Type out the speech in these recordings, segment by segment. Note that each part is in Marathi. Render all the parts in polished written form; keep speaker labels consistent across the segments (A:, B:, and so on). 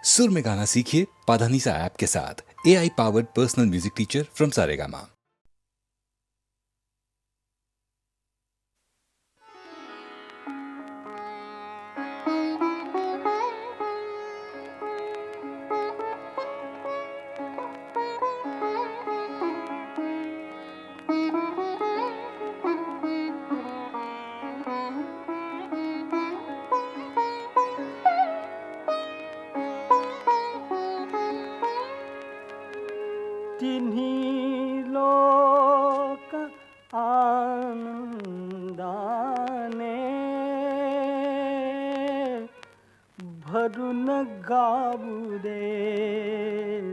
A: सुर में गाना सीखिए पाधानीसा ऐप के साथ। AI powered personal music teacher from Saregama.
B: तिन्ही लोक आनंदाने भरून गाऊ दे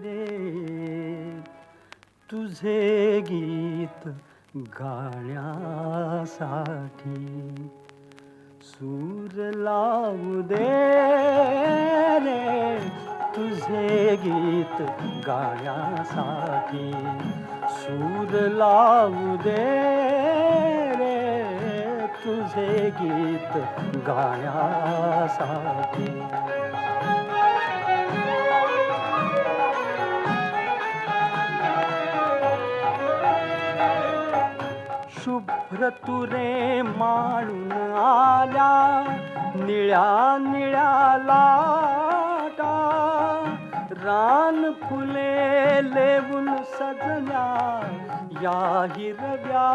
B: रे तुझे गीत गाण्यासाठी सूर लावू दे रे तुझे गीत गाण्यासाठी सूर लावू दे रे तुझे गीत गाण्यासाठी शुभ्र तुरे माळून आल्या निळ्या निळ्या लाटा रान फुले लेवून सजल्या या हिरव्या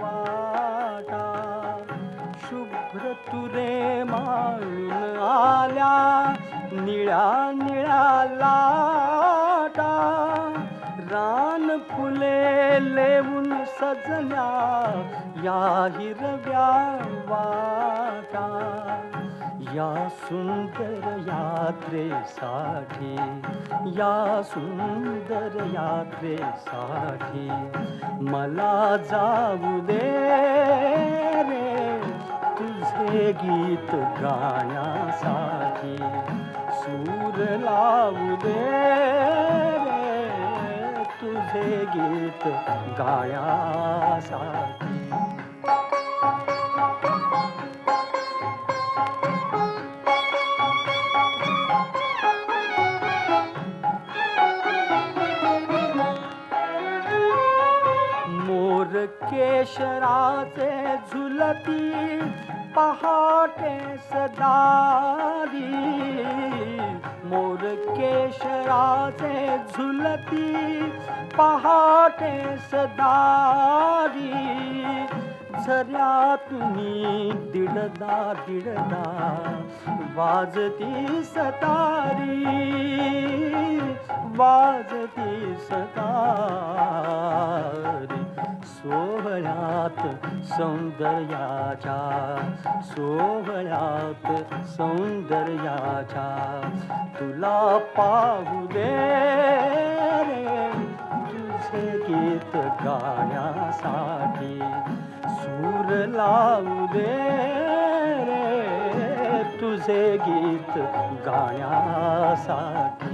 B: वाटा शुभ्र तुरे माळून आल्या निळ्या निळ्या लाटा रान फुले लेवून सजल्या या हिरव्या वाटा या सुंदर यात्रेसाठी या सुंदर यात्रेसाठी मला जाऊ दे रे तुझे गीत गाण्यासाठी सूर लावू दे रे तुझे गीत गाण्यासाठी मोर केशराचे झुलती पहाटे सदारी मोर केशराचे झुलती पहाटे सदारी झऱ्यातूनी दिडदा दिडदा वाजती सतारी वाजती सतारी सोहळ्यात सौंदर्याच्या सोहळ्यात सौंदर्याच्या तुला पाहू दे रे तुझे गीत गाण्यासाठी सूर लावू दे रे तुझे गीत गाण्यासाठी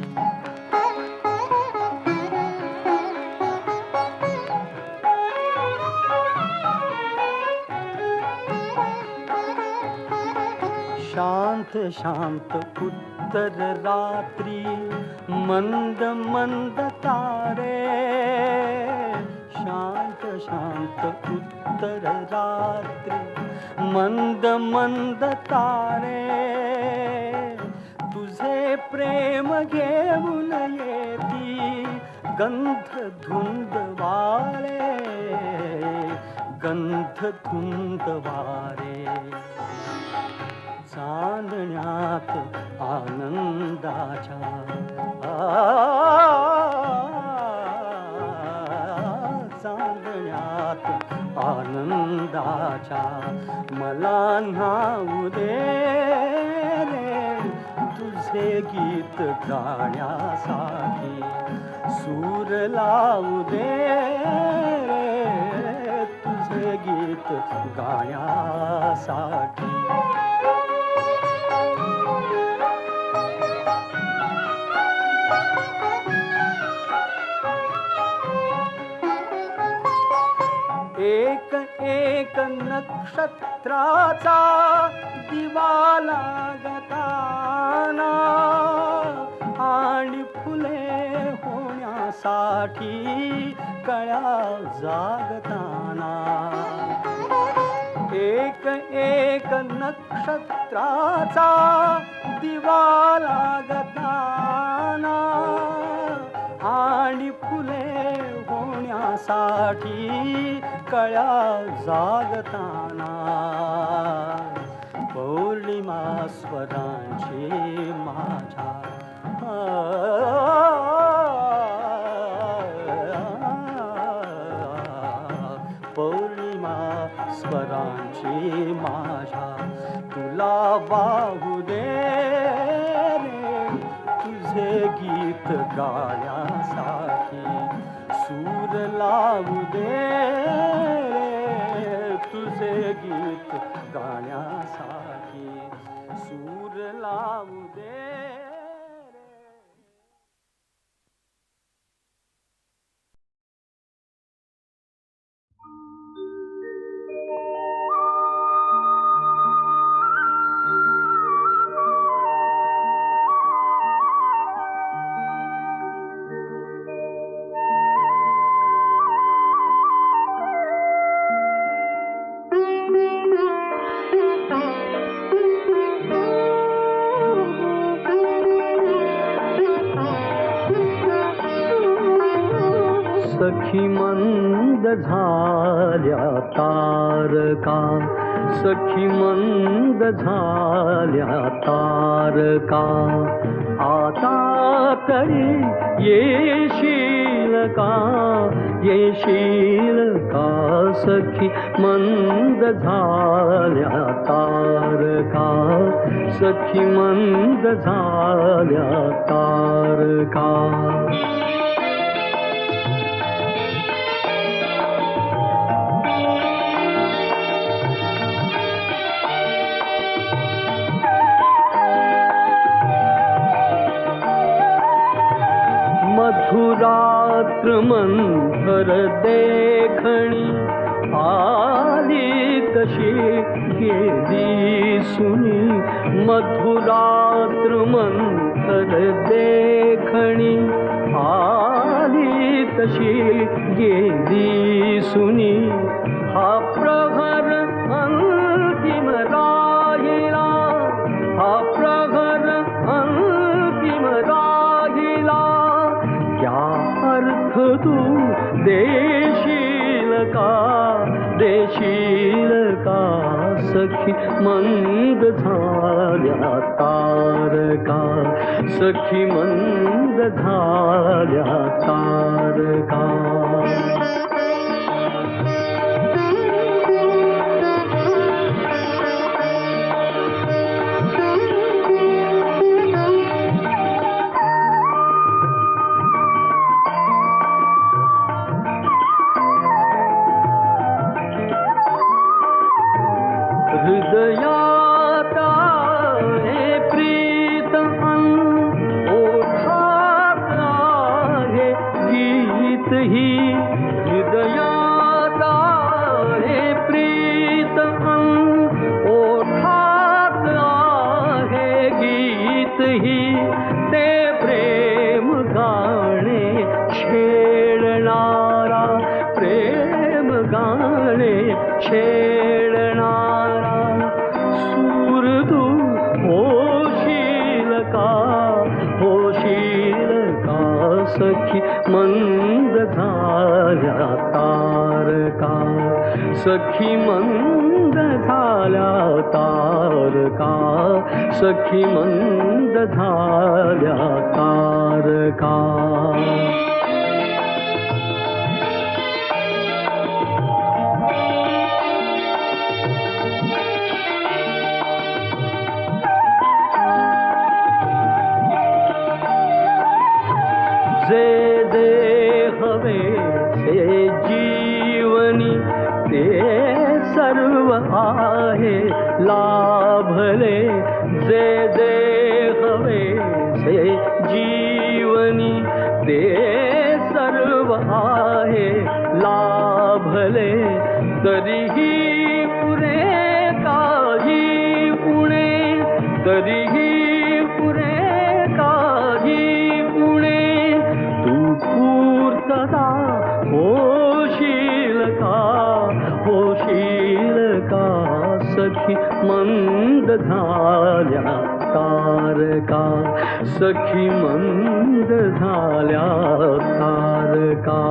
B: शांत शांत उत्तर रात्री मंद मंद तारे शांत शांत उत्तर रात्री मंद मंद तारे तुझे प्रेम घेऊन येती गंध धुंद वारे गंध धुंद वारे चांदण्यात आनंदाच्या चांदण्यात आनंदाच्या मला न्हाऊ दे रे तुझे गीत गाण्यासाठी सूर लावू दे रे तुझे गीत गाण्यासाठी एक एक नक्षत्राचा दिवा लागताना कळ्या जागताना एक एक नक्षत्राचा दिवा लागताना आणि फुले होण्यासाठी कळ्या जागताना पौर्णिमा स्वरांची माझ्या पौर्णिमा स्वरांची माझ्या तुला वाहू दे रे तुझे गीत गाण्यासाठी सूर लावू दे रे तुझे गीत गाण्यासाठी सूर लावू दे सखी मंद झाल्या तारका सखी मंद झाल्या तारका आता तरी येशील का सखी मंद झाल्या तारका सखी मंद झाल्या तारका मधुरात्र मंथर देखणी आली तशी गेली सुनी मधुरात्र मंथर देखणी आली तशी गेली सुनी हा प्रहर अंतिम राहिला हा प्रहर अंतिम राहिला क्या अर्थ तू देशील का सखी मंद झाल्या तारका सखी मंद झाल्या तारका हृदयात आहे प्रीत ओठात आहे गीत ही हृदयात आहे प्रीत ओठात आहे गीत ही ते प्रेम गाणे छेडणारा प्रेम गाणे छेडणारा सूर तू होशील का सखी मंद झाल्या तारका सखी मंद झाल्या तारका सखी मंद झाल्या तारका जे जे हवे से जीवनी ते सर्व आहे लाभले जे जे हवे से जीवनी ते सर्व आहे लाभले तरीही पुरे काही उणे तरीही पुरे काही उणे तू पूर्त सखी मंद झाल्या तारका, सखी मंद झाल्या तारका.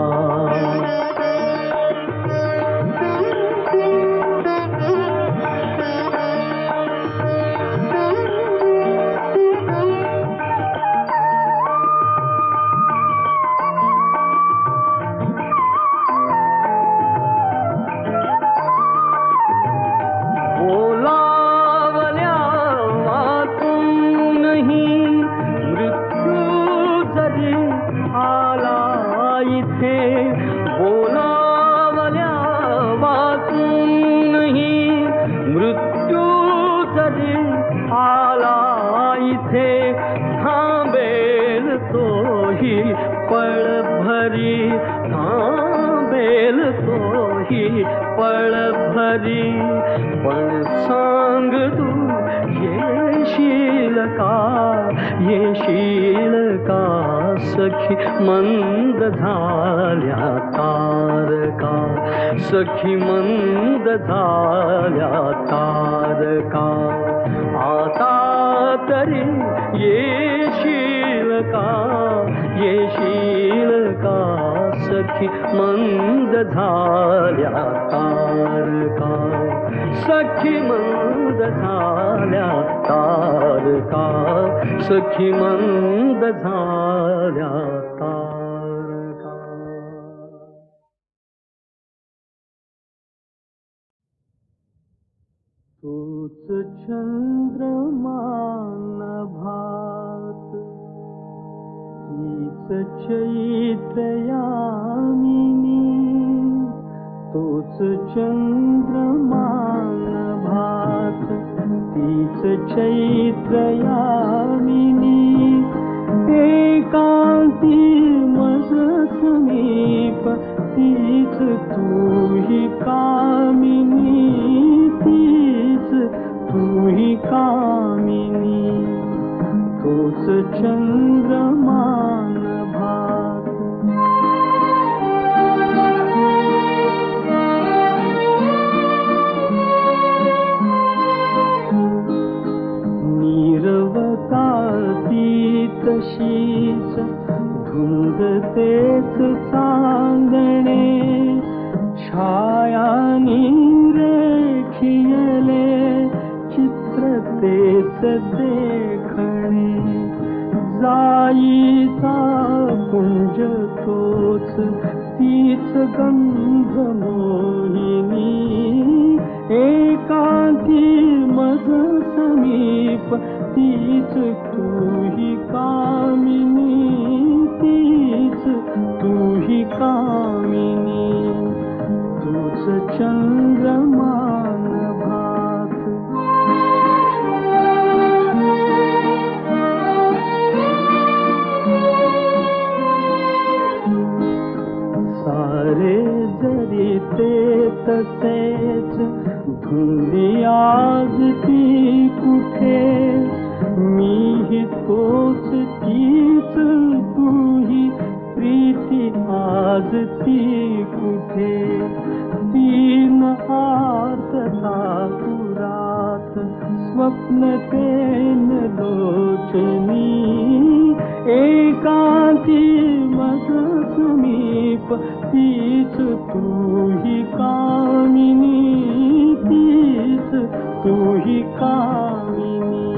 B: पण सांग तू येशील का सखी मंद झाल्या तारका, सखी मंद झाल्या तारका. आता तरी येशील का सखी मंद झाल्या तारका, सखी मंद झाल्या तारका, सखी मंद झाल्या तारका. तूच चंद्रमा नभात, तीच चैत्र यामिनी, तूच चंद्रमा नभात, तीच चैत्र यामिनी. एकांती मज समीप, तीच तूही कामिनी, तीच तूही कामिनी. तूच चंद्रमा नभात. नीरवताती तशीच धुंद तेच चांदणे, छायानी रेखियले चित्र तेच देखणे. जाईचा कुंज तोच, तीच गंध मोहिनी. एकांती मज समीप, तीच तूही कामिनी, तीच तूही कामिनी. तूच चंद्रमा नभात. सारे जरी ते तसेच, धुंदी आज ती कुठे. मीही तोच तीच तूही, प्रीती आज ती कुठे. तीन आर्तता पुरात, स्वप्न तेन लोचनी. एकांती मज समीप, तीच तूही कामिनी, तीच तूही कामिनी.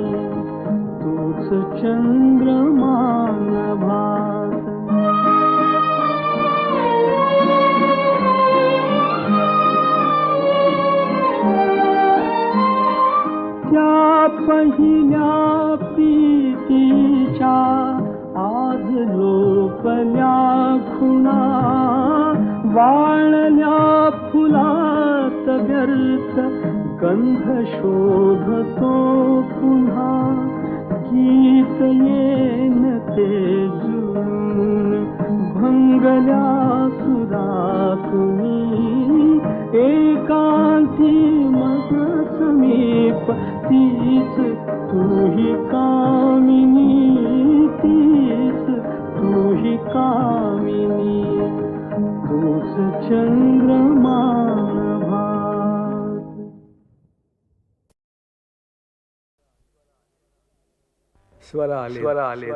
B: तूच चंद्रमा नभात. त्या पहिल्या प्रीतीच्या आज लोपल्या खुणा. वाळल्या फुलात व्यर्थ गंध शोधतो पुन्हा. गीत येन ते जुळून भंगल्या सुरातुनी. एकांती मज समीप, तीच तूही कामिनी, तीच तूही कामिनी. तूच चंद्रमा नभात.
C: स्वर आले स्वर आले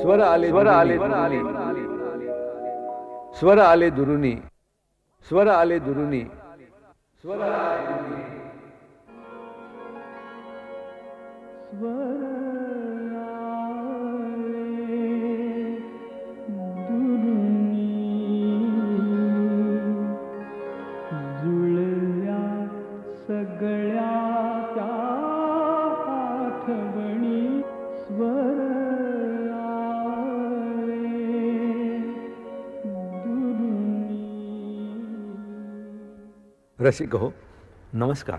C: स्वर आले स्वर आले स्वर आले दुरुनी स्वर आले दुरुनी स्वर आले दुरुनी
B: जुळल्या सगळ्या त्या आठवणी स्वर
C: रसिक हो नमस्कार.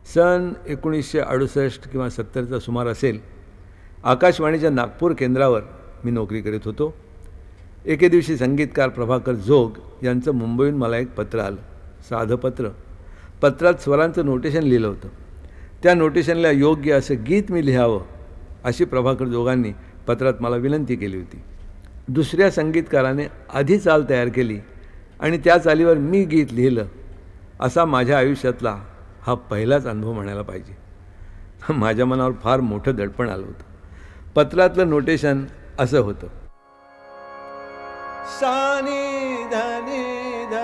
C: सन 1968 किंवा 70चा सुमार असेल. आकाशवाणीच्या नागपूर केंद्रावर मी नोकरी करीत होतो. एके दिवशी संगीतकार प्रभाकर जोग यांचं मुंबईहून मला एक पत्र आलं. साधं पत्र. पत्रात स्वरांचं नोटेशन लिहिलं होतं. त्या नोटेशनला योग्य असं गीत मी लिहावं अशी प्रभाकर जोगांनी पत्रात मला विनंती केली होती. दुसऱ्या संगीतकाराने आधी चाल तयार केली आणि त्या चालीवर मी गीत लिहिलं असा माझ्या आयुष्यातला हा पहिलाच अनुभव म्हणायला पाहिजे. माझ्या मनावर फार मोठं दडपण आलं होतं. पत्रातलं नोटेशन असं होतं. सा नि ध नि ध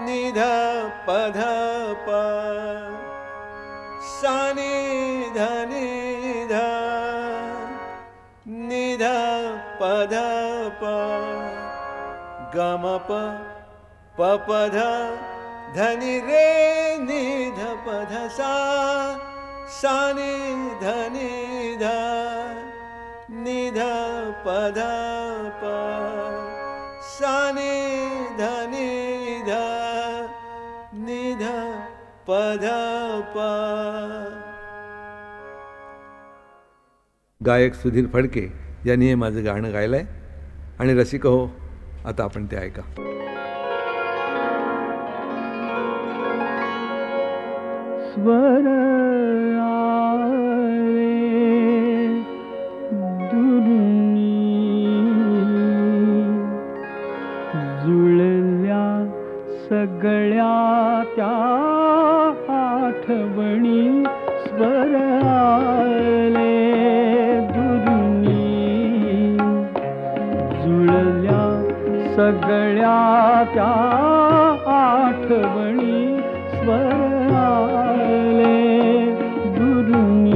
C: नि ध प ध प सा नि ध नि ध नि ध प ध प ग म प प प ध ध नि रे नि ध प ध सा सा नि ध नि ध नि ध प ध प सा नि ध नि ध नि ध प ध प. गायक सुधीर फडके यांनी हे माझं गाणं गायलं आहे आणि रसिक हो आता आपण ते ऐका.
B: स्वर आले दुरुनी जुळल्या सगळ्या त्या आठवणी स्वर आले दुरुनी जुळल्या सगळ्या त्या आठवणी स्वर आले दुरुनी.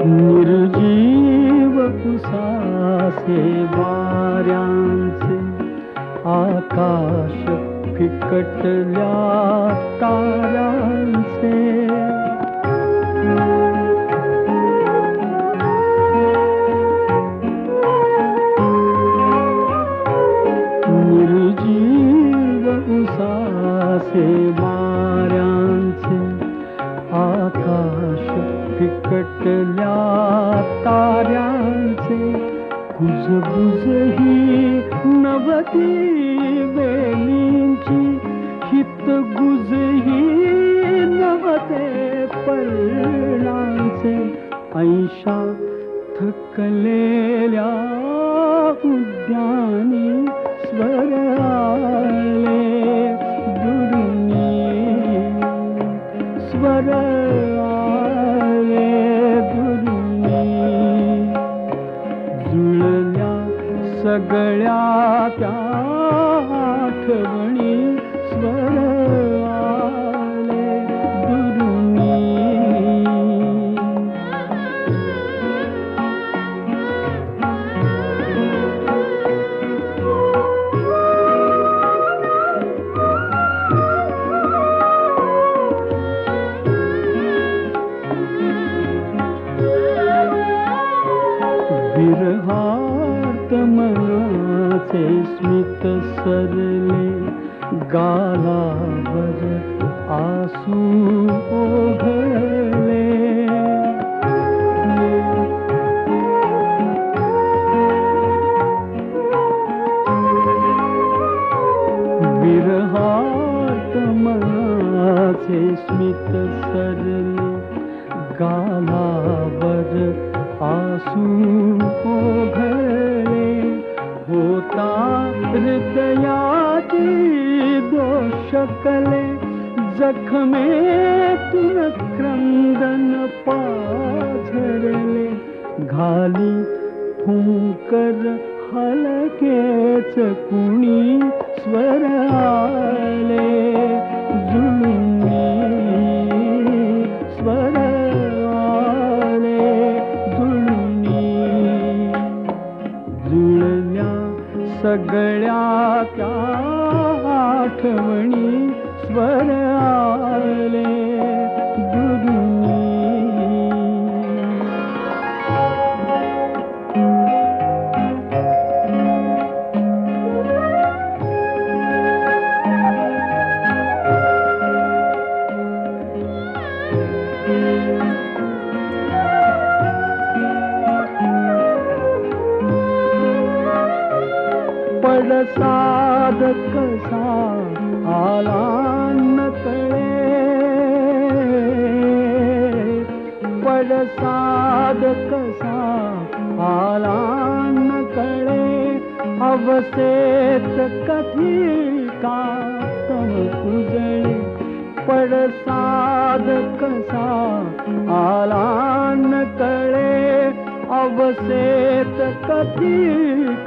B: निर्जीव उसासे वाऱ्यांचे आकाश फिकटल्या ताऱ्यांचे निर्जीव उसासे वाऱ्यांचे आकाश फिकटल्या ताऱ्यांचे कुजबुज ही नवती वेलींची हितगुज ही नवते पर्णांचे ऐशा थकलेल्या उद्यानी स्वर आले दुरुनी स्वर आले दुरुनी जुळल्या सगळ्या त्या आठवणी स्वर आले दुरुनी. विरहार्थ मनाचे स्मित सरले गालावर आसू ओघळले मनाचे स्मित सरले गालावर आसू ओघळले होता हृदयाची दोषकले जखमेतून क्रंदन पाझरले घाली फुंकर हलकेच कुणी स्वर आले जुळुनी स्वर आले जुळुनी जुळल्या सगळ्या त्या आठवणी स्वर आले जुळुनी पडसाद कसा आला न कळे पडसाद कसा आला न कळे अवसेत कधी का तम उजळे पडसाद कसा आला न कळे अवसेत कधी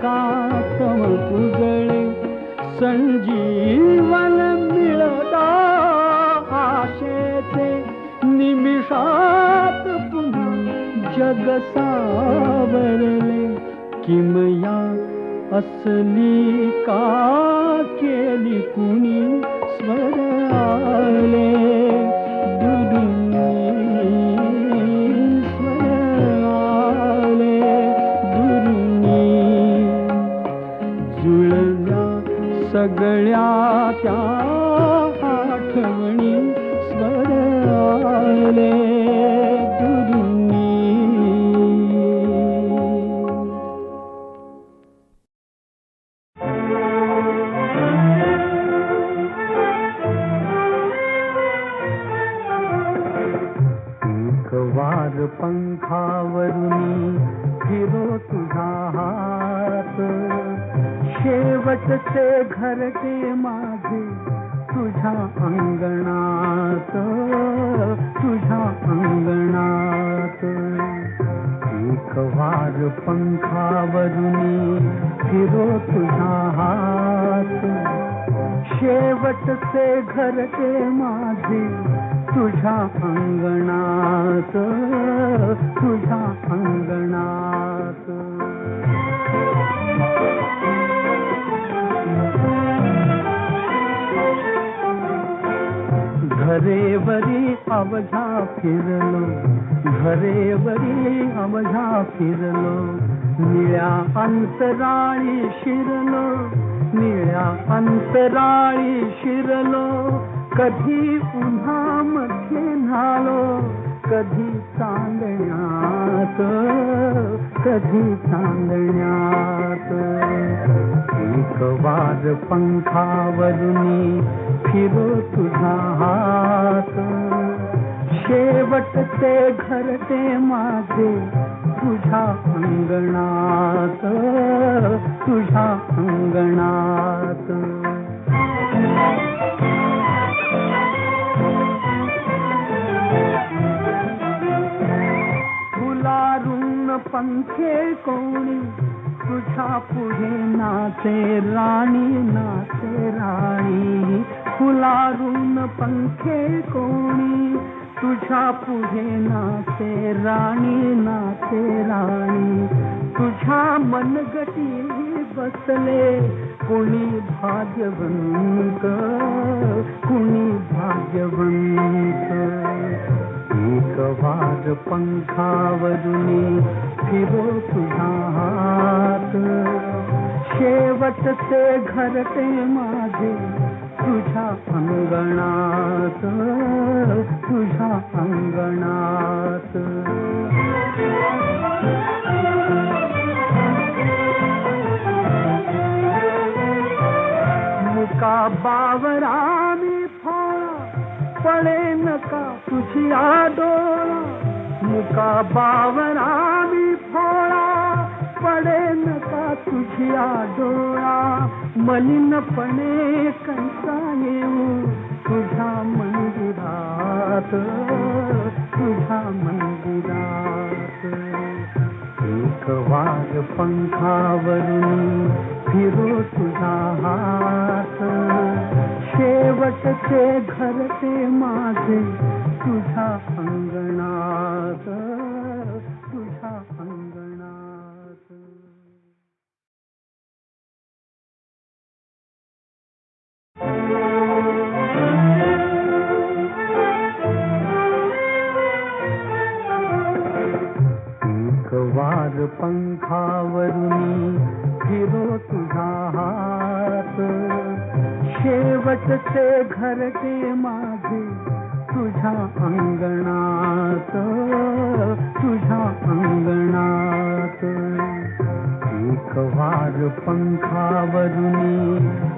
B: का तम उजळे संजीवन मिळता आशेचे निमिषात पुन्हा जग सावरले किमया असली का केली कुणी स्वर आले दुरुनी स्वर आले दुरुनी जुळल्या सगळ्या त्या आठवणी स्वर आले दुरुनी वार पंखावरुनी फिरो तुझा हात शेवटचे घरटे माझे तुझ्या अंगणात तुझ्या अंगणात एक वार पंखावरुनी फिरो तुझा हात शेवटचे घरटे माझे तुझ्या अंगणात तुझ्या अंगणात घरेवरी अवघा फिरलो घरेवरी अवघा फिरलो निळ्या अंतराळी शिरलो निळ्या अंतराळी शिरलो कधी उन्हामध्ये न्हालो कधी चांदण्यात कधी चांदण्यात एक वार पंखावरुनी फिरो तुझा हात शेवटचे घरटे माझे तुझ्या अंगणात तुझ्या अंगणात फुलारून पंखे कोणी तुझ्या पुढे नाचे राणी नाचे राणी फुलारून पंखे कोणी तुझ्या पुढे नाचे राणी नाचे राणी तुझ्या मनगटी बसले कुणी भाग्यवंत कुणी भाग्यवंत एक वार पंखावरुनी फिरो तुझा हात शेवटचे घरटे माझे तुझ्या अंगणात तुझ्या अंगणात मुका बावरा मी तुझिया डोळा मुका बावरा मी भोळा पडे नका तुझिया डोळा मलिनपणे कैसा येऊ तुझ्या मंदिरात तुझ्या मंदिरात एक वार पंखावरून फिरो तुझा हात शेवटचे घर ते माझे तुझ्या अंगणात तुझ्या अंगणात एक वार पंखावरून फिरो तुझा हात शेवटचे घरटे माझे तुझ्या अंगणात तुझ्या अंगणात एक वार पंखावरून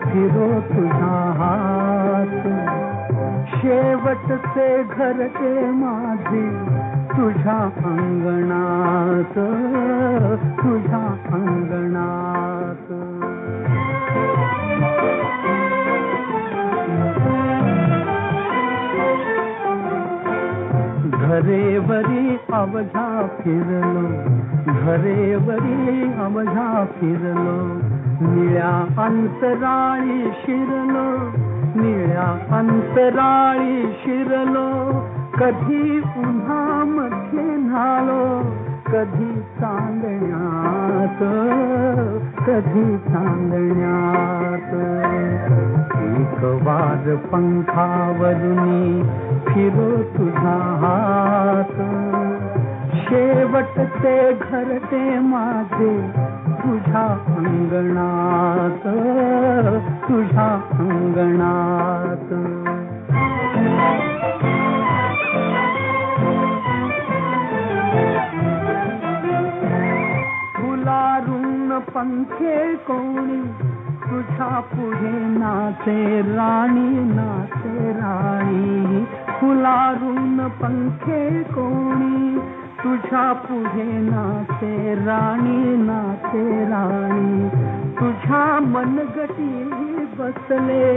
B: फिरो तुझा हात शेवटचे घरटे माझे तुझ्या अंगणात तुझ्या अंगणात घरेवरी अवघा फिरलो घरेवरी अवघा फिरलो निळ्या अंतराळी शिरलो निळ्या अंतराळी शिरलो कधी उन्हामध्ये न्हालो कधी चांदण्यात कधी चांदण्यात एक वार पंखावरून फिरो तुझा हात शेवटचे घरटे माझे तुझ्या अंगणात तुझ्या अंगणात फुलारून पंखे कोणी तुझ्या पुढे नाचे राणी फुलारून पंखे कोणी तुझ्या पुढे नाचे राणी तुझ्या मनगटी बसले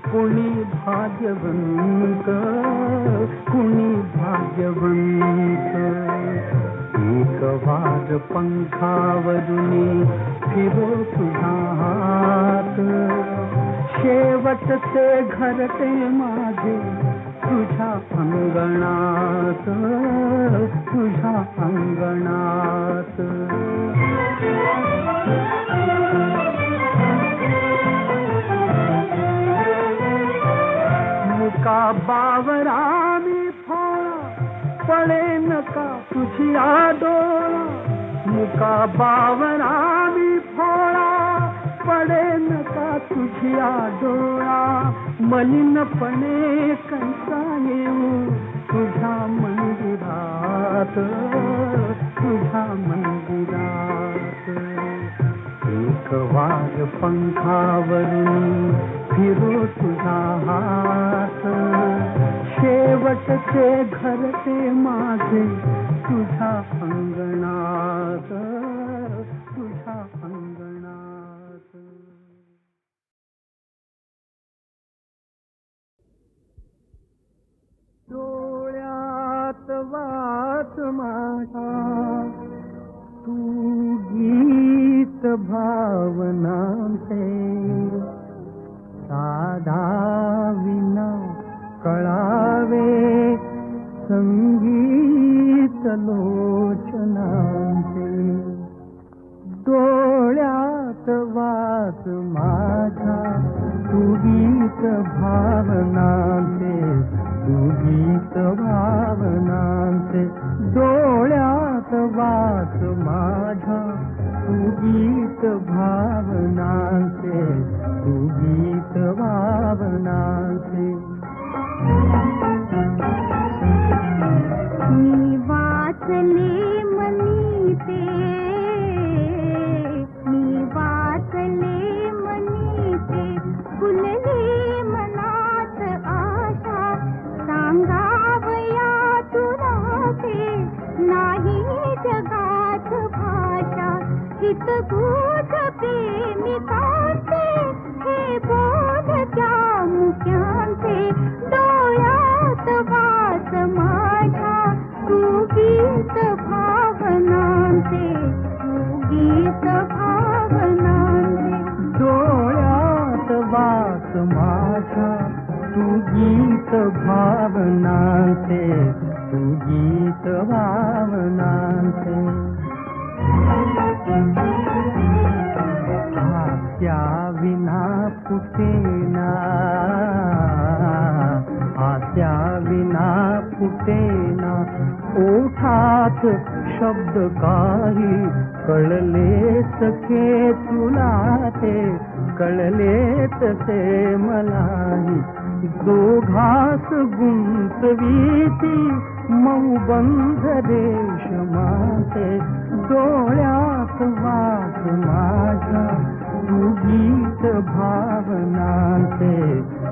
B: कुणी भाग्यवंत एक वार पंखावरून फिरो तुझा हात शेवटचे घरटे माझे तुझ्या अंगणात तुझ्या अंगणात मुका बावरा मी फोळा पडे नका तुझिया डोळा मुका बावरा मी फोळा पडे नका तुझिया डोळा मलिनपणे कैसा येऊ तुझ्या मंदिरात तुझ्या मंदिरात एक वार पंखावरून फिरो तुझा हात शेवटचे घरटे माझे तुझ्या अंगणात तुझ्या अंगणात डोळ्यात वाच माझा तू गीत भावनांचे साधा विना कळावे संगीत लोचनांचे डोळ्यात वाच माझा तू गीत भावनांचे तू गीत भावनांचे डोळ्यात वाच माझा तू गीत भावनांचे तू गीत भावनांचे
D: मी वाचले मनी ते मी वाचले मनी ते फुलले मनात आशा सांगावयात प्रेमिकांचे हे बोल त्या मुक्यांचे डोळ्यात वास माझ्या तू गीत भावनांचे तू गीत भावनांचे
B: डोळ्यात वास माझ्या तू गीत भावनांचे तू गीत भावनांचे हास्या विना फुटेना हास्या विना फुटेना ओठात शब्द काही कळले सखे तुला ते कळले तसे मलाही दोघास गुंतवीती मौबंध रेशमाचे डोळ्यात वास माझ्या तू गीत भावनांचे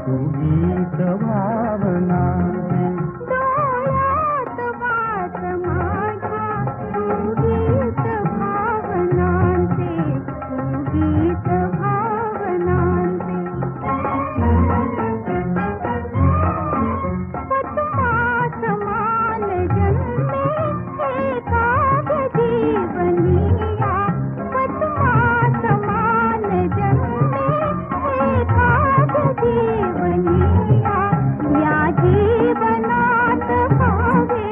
B: तू गीत भावनांचे
D: डोळ्यात वास माझ्या तू गीत भावनांचे तू गीत भावनांचे पद्मा समान जन्मे हे काव्य जीवनिया पद्मा समान जन्मे हे काव्य जीवनिया या जीवनात भावे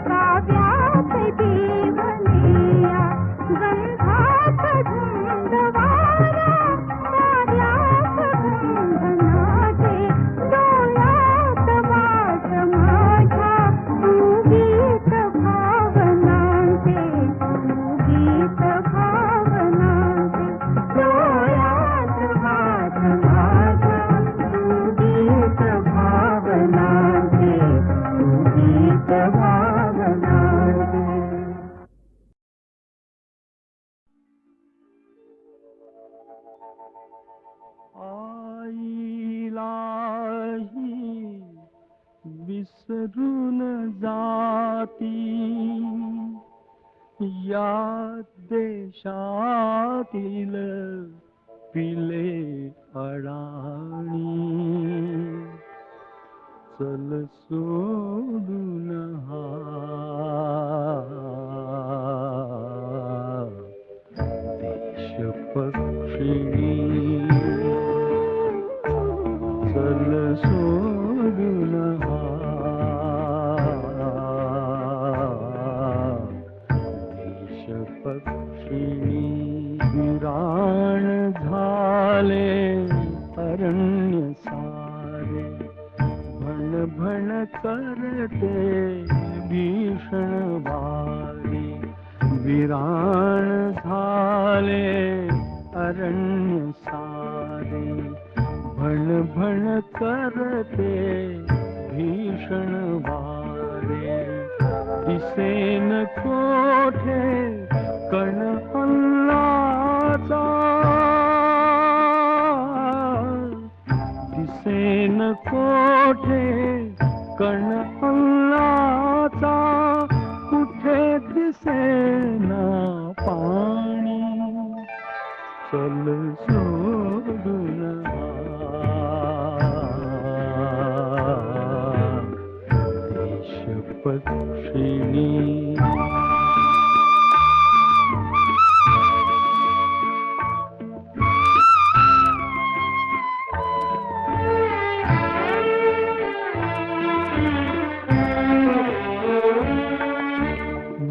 D: काव्यात जीवनिया गंधात धुंदवारा कार्यात गंधनाचे डोळ्यात वास माझ्या तू गीत भावनांचे तू गीत भावनांचे डोळ्यात वास माझ्या तू गीत भावनांचे तू गीत भावनांचे
B: आईलाही विसरून जाती या देशातील पिले अडाणी चल सोडून हा देश पक्षिणी चल सोडून हा देश पक्षिणी विराण झाले अरण्य सारे भण भण करते भीषण वारे विराण झाले अरण्य सारे भण भण करते भीषण वारे दिसेन कोठे कण अल्लाचा दिसेन कोठे कण अल्लाचा कुठे दिसेना पाणी चल सोडून देश पक्षिणी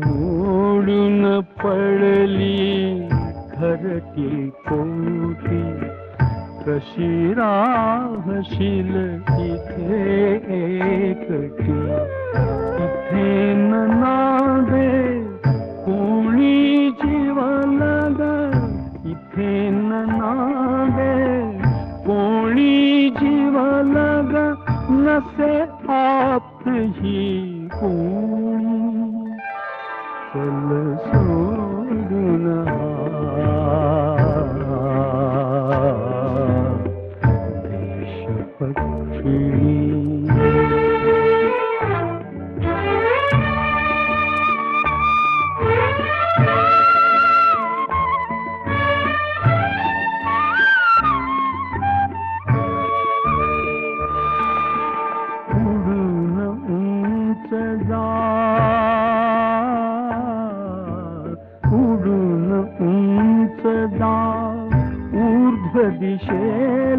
B: मोडून पडली घरटी कोठी कशी राहशील इथे एकटी इथे नादे कोणी जीव लग इथे नादे कोणी जीव लग नसे आप ही कोणी चल सोडून देश पक्षिणी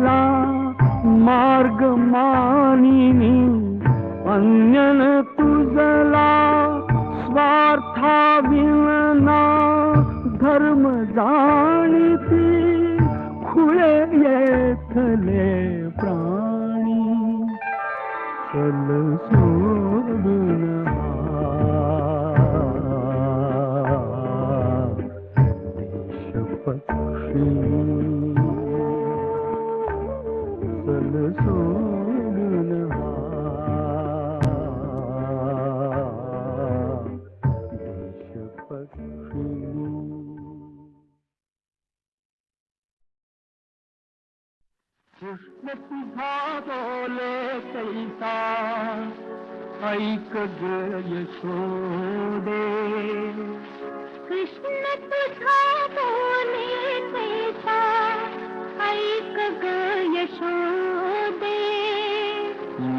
B: गेला मार्ग मानिनी अन्यन तुझला स्वार्था विना धर्म जाणती खुळे येथले प्राणी चल सोडून देश पक्षी चल सोडून देश पक्षी कृष्ण तुझा बोले कैसा ऐक ग यशोदे
D: कृष्ण तुझा बोले कैसा ऐक ग यशोदे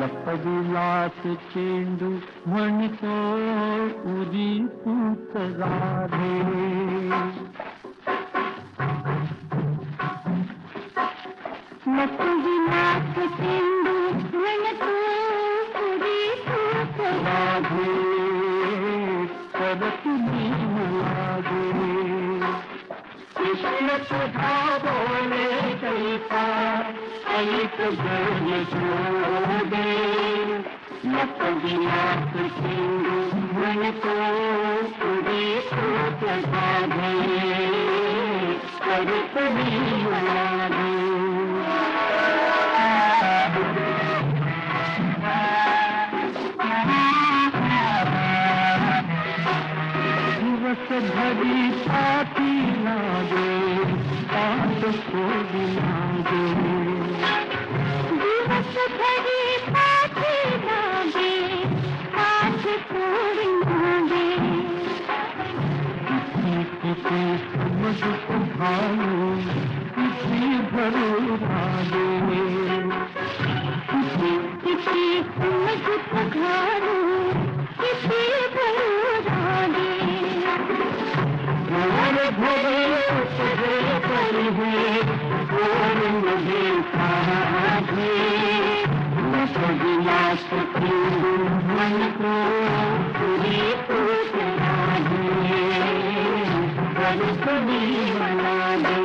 B: लपविलास चेंडू म्हणतो उरी तूच राधे
D: लपविलास चेंडू म्हणतो उरी तूच
B: राधे परत मी लागे कृष्ण तुझा बोले कैसा ऐक ग यशोदे लपविलास चेंडू म्हणतो उरी तूच राधे परत मी लागे दिवस भरी पाठी लागे पाठ सोडी लागे
D: दिवस भरी पाठी लागे पाठ सोडी लागे
B: किती समज भाऊ किती भरू भागे
D: किती समज घालू किती भरू रागे
B: मोर भोगे तुझे परी है मोर मुझे साधे लपविलास चेंडू म्हणतो उरी तूच राधे परत मी लागे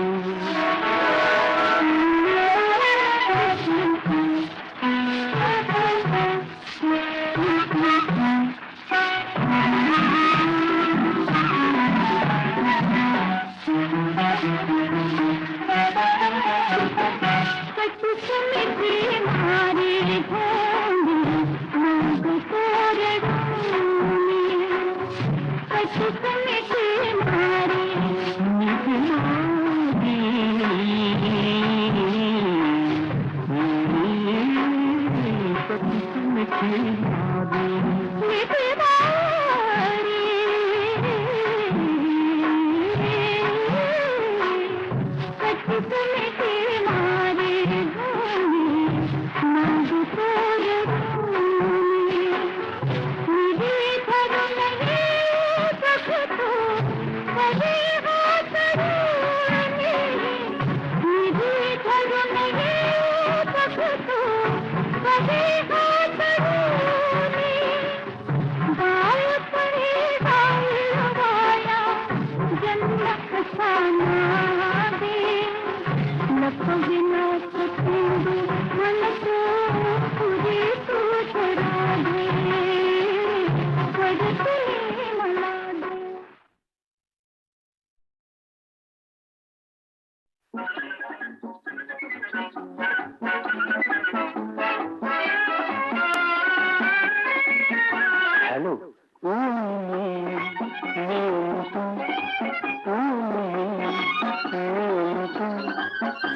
B: हॅलो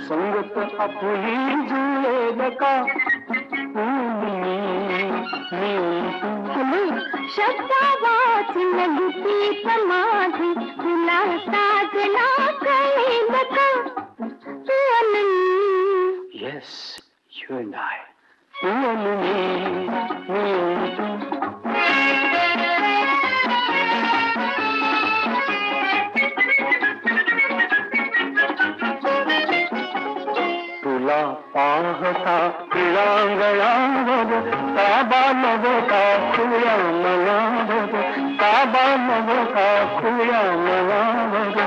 B: संगत आपुली जुळे का
D: शब्दा वाचन लिपीत माझी तुला साजना कळेल का तू अनन्य
B: येस यू अँड आय तू आणि मी तू तुला पाहता पिळांगळावर ताबा नव्हता खुल्या मनावर ताबा नव्हता खुल्या मनावर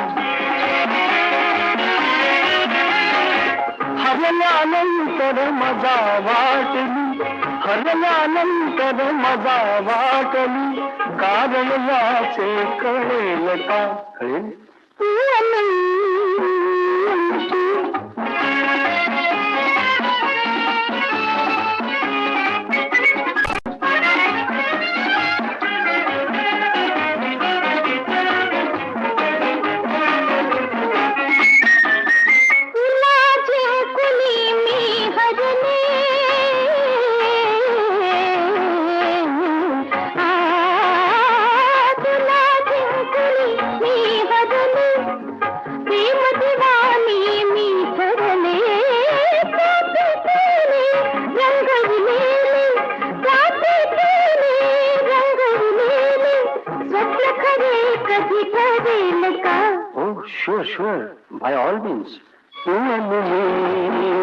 B: हरल्यानंतर मजा वाटली हरल्यानंतर मजा वाटली कारण याचे कळेल का कळेल Sure, sure. By all means. You and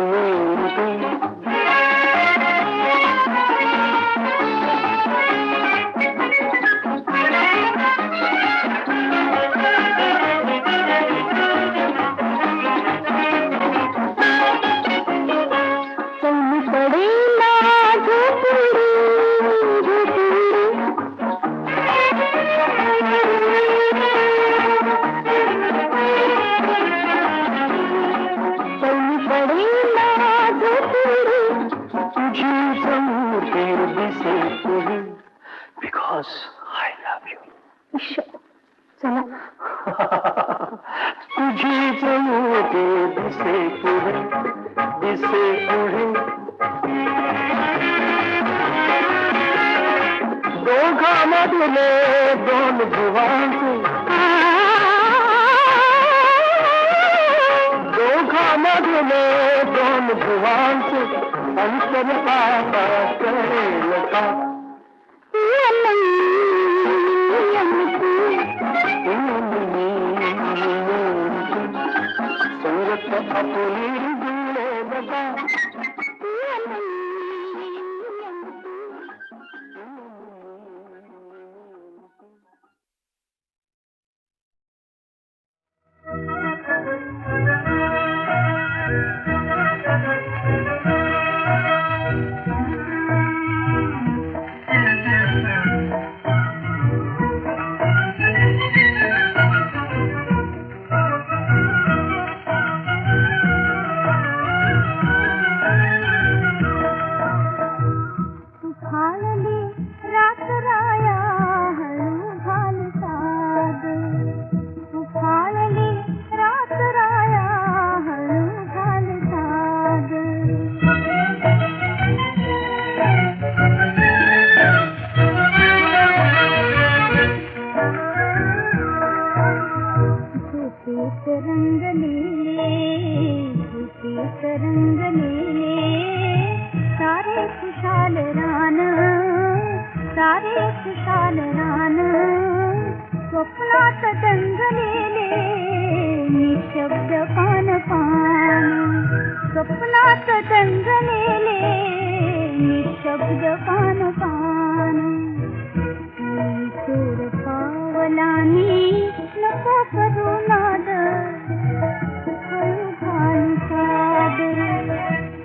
B: because I love you.
D: चला
B: तुझी जवळते दिसे पुढे दोघांमधले दोन भुवांचे दोघांमधले दोन भुवांचे अंतर आता कळेल का संगत आपली जुळे बघा
D: स्वप्नात दंगलेले निशब्द पान स्वप्नात दंगलेले निशब्द पान चोर पावलानी नको करू नाद घालू साद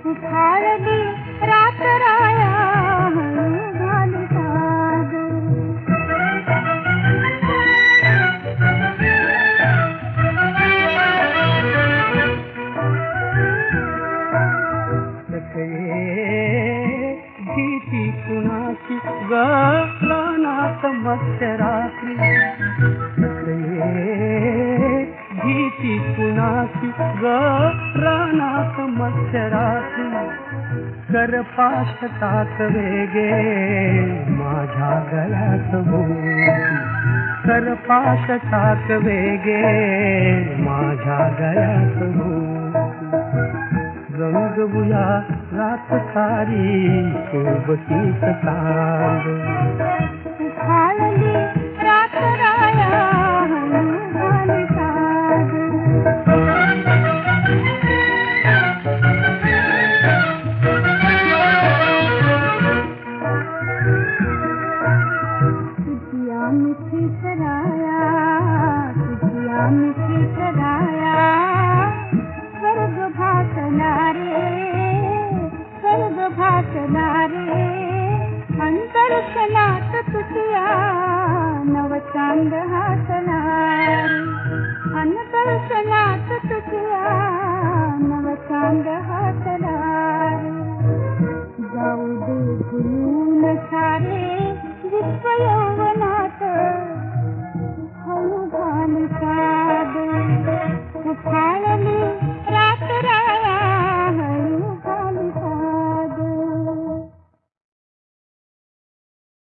D: उखाळली रात राया घालू साद
B: भीती कुणाची गनात मध्यरात्री भीती कुणाची गनात मध्यरात्री कर पाशतात वेगे माझ्या गळ्यात भोवती कर पाशतात वेगे माझ्या गळ्यात भोवती रंग बुया रात सारी सोबतीच तांग
D: उखाळली रात राया घालू साद दिसला रे अंतर्क्षणात तुझिया नव चांद हासला